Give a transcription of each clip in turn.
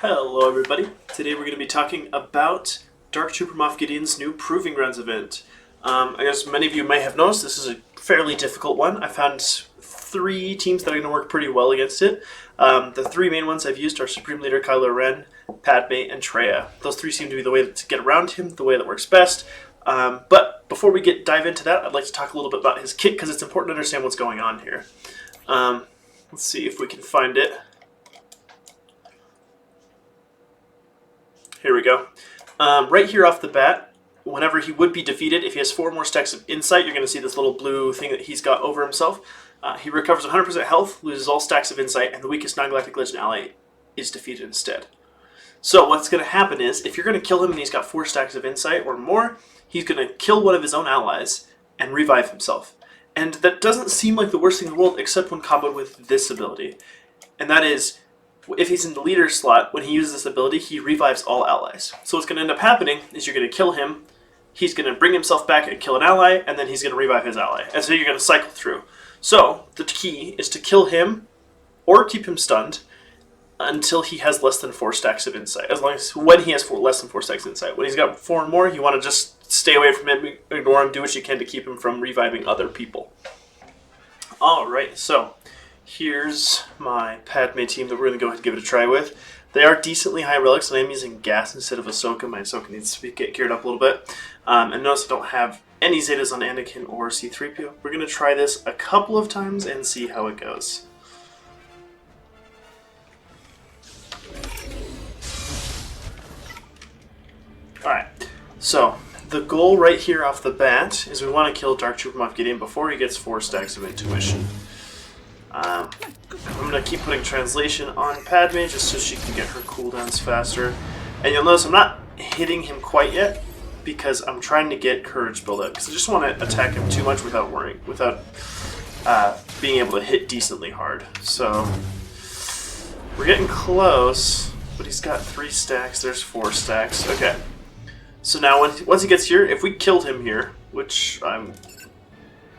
Hello everybody. Today we're going to be talking about Dark Trooper Moff Gideon's new Proving Grounds event. I guess many of you may have noticed this is a fairly difficult one. I found 3 teams that are going to work pretty well against it. The 3 main ones I've used are Supreme Leader Kylo Ren, Padme, and Traya. Those 3 seem to be the way to get around him, the way that works best. But before we dive into that, I'd like to talk a little bit about his kit because it's important to understand what's going on here. Let's see if we can find it. Here we go. Right here off the bat, whenever he would be defeated, if he has 4 more stacks of insight, you're going to see this little blue thing that he's got over himself. He recovers 100% health, loses all stacks of insight, and the weakest non-galactic legend ally is defeated instead. So what's going to happen is, if you're going to kill him and he's got 4 stacks of insight or more, he's going to kill one of his own allies and revive himself. And that doesn't seem like the worst thing in the world, except when comboed with this ability. And that is, if he's in the leader slot, when he uses this ability, he revives all allies. So what's going to end up happening is you're going to kill him, he's going to bring himself back and kill an ally, and then he's going to revive his ally. And so you're going to cycle through. So the key is to kill him or keep him stunned until he has less than 4 stacks of insight. As long as when he has less than 4 stacks of insight. When he's got 4 or more, you want to just stay away from him, ignore him, do what you can to keep him from reviving other people. Alright, so here's my Padme team that we're going to go ahead and give it a try with. They are decently high relics, and I'm using gas instead of Ahsoka. My Ahsoka needs to get geared up a little bit. And notice I don't have any Zetas on Anakin or C-3PO. We're going to try this a couple of times and see how it goes. Alright, so the goal right here off the bat is we want to kill Dark Trooper Moff Gideon before he gets 4 stacks of intuition. I'm going to keep putting translation on Padme just so she can get her cooldowns faster. And you'll notice I'm not hitting him quite yet because I'm trying to get courage build up because I just want to attack him too much without being able to hit decently hard. So we're getting close, but he's got 3 stacks, there's 4 stacks. Okay. So now once he gets here, if we killed him here, which I'm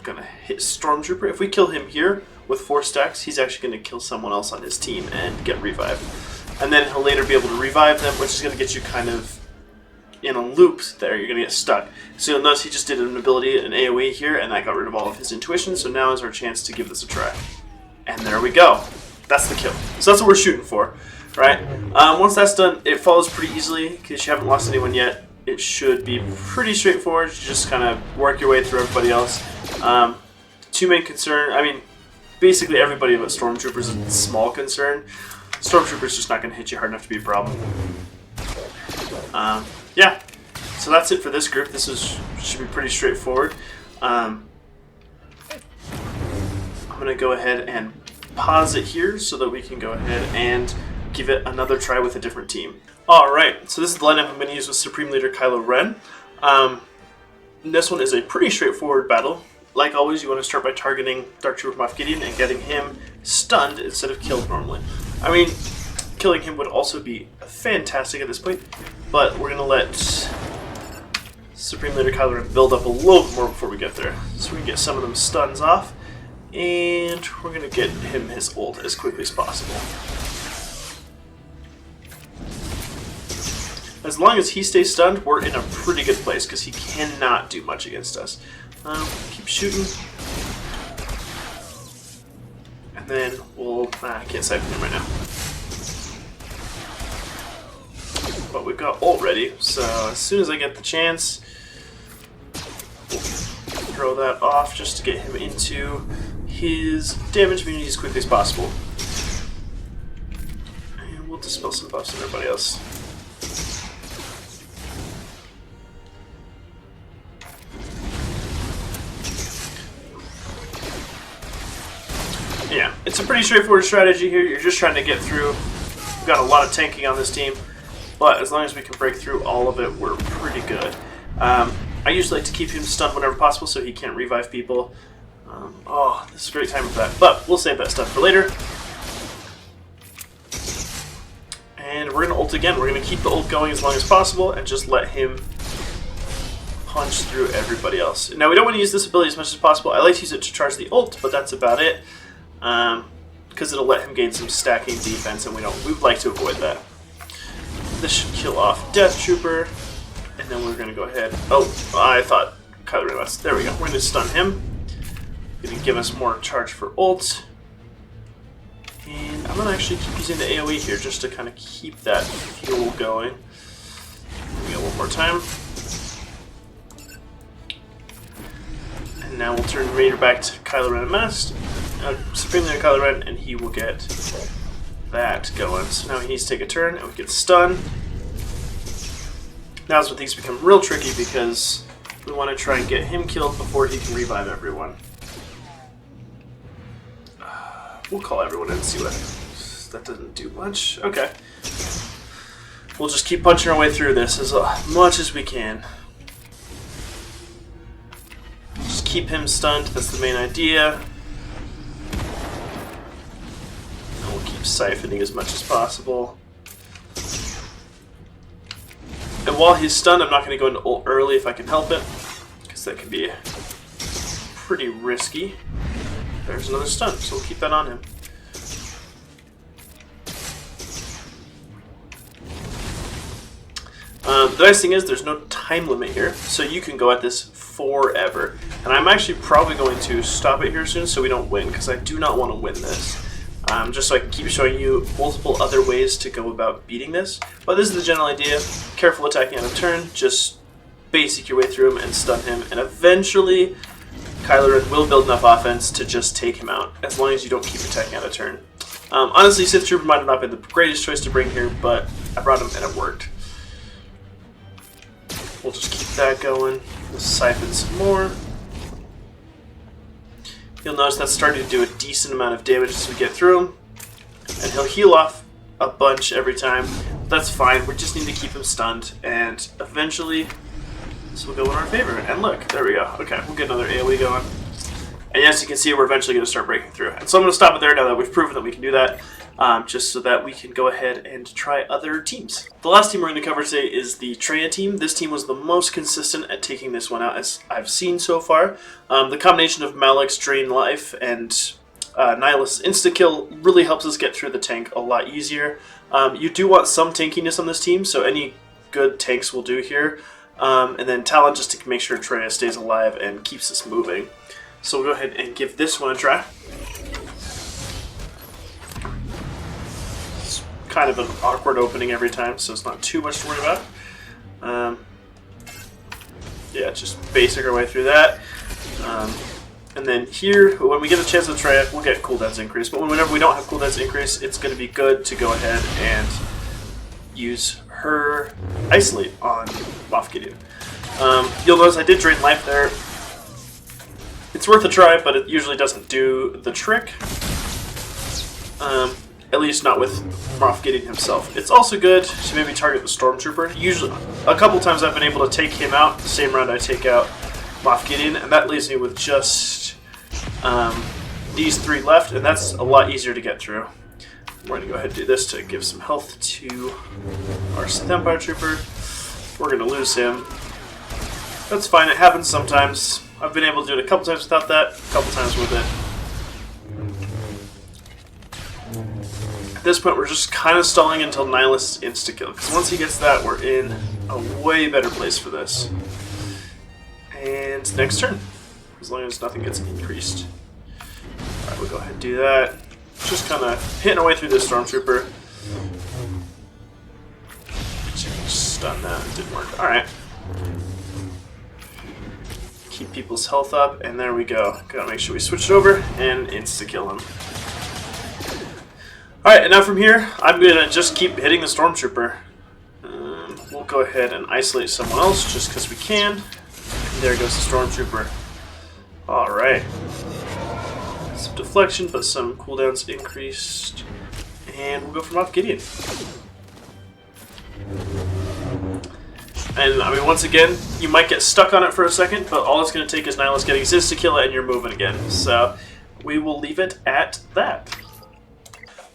going to hit Stormtrooper, if we kill him here with 4 stacks, he's actually going to kill someone else on his team and get revived. And then he'll later be able to revive them, which is going to get you kind of in a loop there. You're going to get stuck. So you'll notice he just did an ability, an AoE here, and that got rid of all of his intuition, so now is our chance to give this a try. And there we go. That's the kill. So that's what we're shooting for, right? Once that's done, it follows pretty easily because you haven't lost anyone yet. It should be pretty straightforward. You just kind of work your way through everybody else. 2 main concern, I mean, basically everybody but Stormtroopers is a small concern. Stormtroopers just not going to hit you hard enough to be a problem. Yeah, so that's it for this group. This should be pretty straightforward. I'm going to go ahead and pause it here so that we can go ahead and give it another try with a different team. Alright, so this is the lineup I'm going to use with Supreme Leader Kylo Ren. This one is a pretty straightforward battle. Like always, you want to start by targeting Dark Trooper Moff Gideon and getting him stunned instead of killed normally. I mean, killing him would also be fantastic at this point, but we're going to let Supreme Leader Kylo Ren build up a little bit more before we get there. So we can get some of them stuns off, and we're going to get him his ult as quickly as possible. As long as he stays stunned, we're in a pretty good place because he cannot do much against us. Keep shooting. And then we'll... I can't siphon him right now. But we've got ult ready, so as soon as I get the chance, we'll throw that off just to get him into his damage immunity as quickly as possible. And we'll dispel some buffs on everybody else. Yeah, it's a pretty straightforward strategy here. You're just trying to get through. We've got a lot of tanking on this team, but as long as we can break through all of it, we're pretty good. I usually like to keep him stunned whenever possible so he can't revive people. Oh, this is a great time for that, but we'll save that stuff for later. And we're going to ult again. We're going to keep the ult going as long as possible and just let him punch through everybody else. Now, we don't want to use this ability as much as possible. I like to use it to charge the ult, but that's about it. Because it'll let him gain some stacking defense, and we'd like to avoid that. This should kill off Death Trooper. And then we're going to go ahead. Oh, I thought Kylo Ren was. There we go. We're going to stun him. Going to give us more charge for ult. And I'm going to actually keep using the AoE here just to kind of keep that fuel going. Here we go one more time. And now we'll turn Raider back to Kylo Ren Masked. Supreme Leader Kylo Ren, and he will get that going. So now he needs to take a turn, and we get stunned. Now's when things become real tricky because we want to try and get him killed before he can revive everyone. We'll call everyone in and see what. That doesn't do much. Okay. We'll just keep punching our way through this as much as we can. Just keep him stunned. That's the main idea. And we'll keep siphoning as much as possible. And while he's stunned, I'm not going to go into ult early if I can help it, because that can be pretty risky. There's another stun, so we'll keep that on him. The nice thing is there's no time limit here, so you can go at this forever. And I'm actually probably going to stop it here soon so we don't win, because I do not want to win this. Just so I can keep showing you multiple other ways to go about beating this. But this is the general idea. Careful attacking out of turn, just basic your way through him and stun him, and eventually Kylo Ren will build enough offense to just take him out, as long as you don't keep attacking out of turn. Honestly, Sith Trooper might have not been the greatest choice to bring here, but I brought him and it worked. We'll just keep that going. We'll siphon some more. You'll notice that's starting to do a decent amount of damage as we get through him. And he'll heal off a bunch every time. That's fine, we just need to keep him stunned, and eventually this will go in our favor. And look, there we go. Okay, we'll get another AoE going. And as you can see, we're eventually going to start breaking through. And so I'm going to stop it there now that we've proven that we can do that, just so that we can go ahead and try other teams. The last team we're going to cover today is the Traya team. This team was the most consistent at taking this one out as I've seen so far. The combination of Malik's Drain Life and Nihilus Insta-Kill really helps us get through the tank a lot easier. You do want some tankiness on this team, so any good tanks will do here. And then Talon just to make sure Traya stays alive and keeps us moving. So we'll go ahead and give this one a try. It's kind of an awkward opening every time, so it's not too much to worry about. Yeah, just basic our way through that. And then here, when we get a chance to try it, we'll get cooldowns increase. But whenever we don't have cooldowns increase, it's going to be good to go ahead and use her Isolate on Moff Gideon. You'll notice I did Drain Life there. It's worth a try, but it usually doesn't do the trick. At least not with Moff Gideon himself. It's also good to maybe target the Stormtrooper. Usually, a couple times I've been able to take him out, the same round I take out Moff Gideon, and that leaves me with just these three left, and that's a lot easier to get through. We're going to go ahead and do this to give some health to our Sith Empire Trooper. We're going to lose him. That's fine, it happens sometimes. I've been able to do it a couple times without that, a couple times with it. At this point, we're just kind of stalling until Nihilus insta-kill, because once he gets that, we're in a way better place for this. And next turn, as long as nothing gets increased. Alright, we'll go ahead and do that. Just kind of hitting our way through this Stormtrooper. Stun that, it didn't work. Alright. Keep people's health up, and there we go. Gotta make sure we switch it over and insta-kill him. Alright, and now from here, I'm gonna just keep hitting the Stormtrooper. We'll go ahead and isolate someone else just because we can. And there goes the Stormtrooper. Alright. Some deflection, but some cooldowns increased. And we'll go for Moff Gideon. And, I mean, once again, you might get stuck on it for a second, but all it's going to take is Nihilus getting his to kill it and you're moving again. So, we will leave it at that.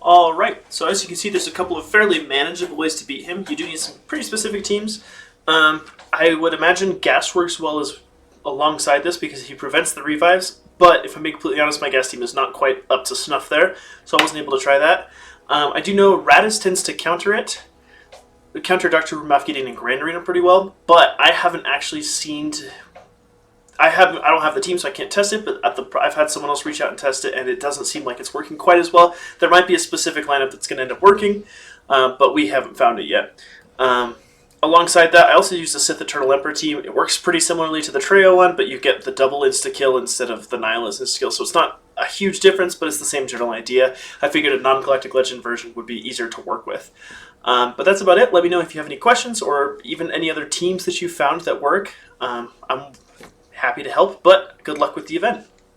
Alright, so as you can see, there's a couple of fairly manageable ways to beat him. You do need some pretty specific teams. I would imagine Gas works well as alongside this because he prevents the revives, but if I'm being completely honest, my Gas team is not quite up to snuff there, so I wasn't able to try that. I do know Radis tends to counter it. counter Dr. Moff Gideon in Grand Arena pretty well, but I haven't actually seen... I don't have the team, so I can't test it, but I've had someone else reach out and test it, and it doesn't seem like it's working quite as well. There might be a specific lineup that's going to end up working, but we haven't found it yet. Alongside that, I also use the Sith Eternal Emperor team. It works pretty similarly to the Treo one, but you get the double insta-kill instead of the Nihilist insta-kill, so it's not a huge difference, but it's the same general idea. I figured a non-Galactic Legend version would be easier to work with. But that's about it. Let me know if you have any questions or even any other teams that you found that work. I'm happy to help, but good luck with the event.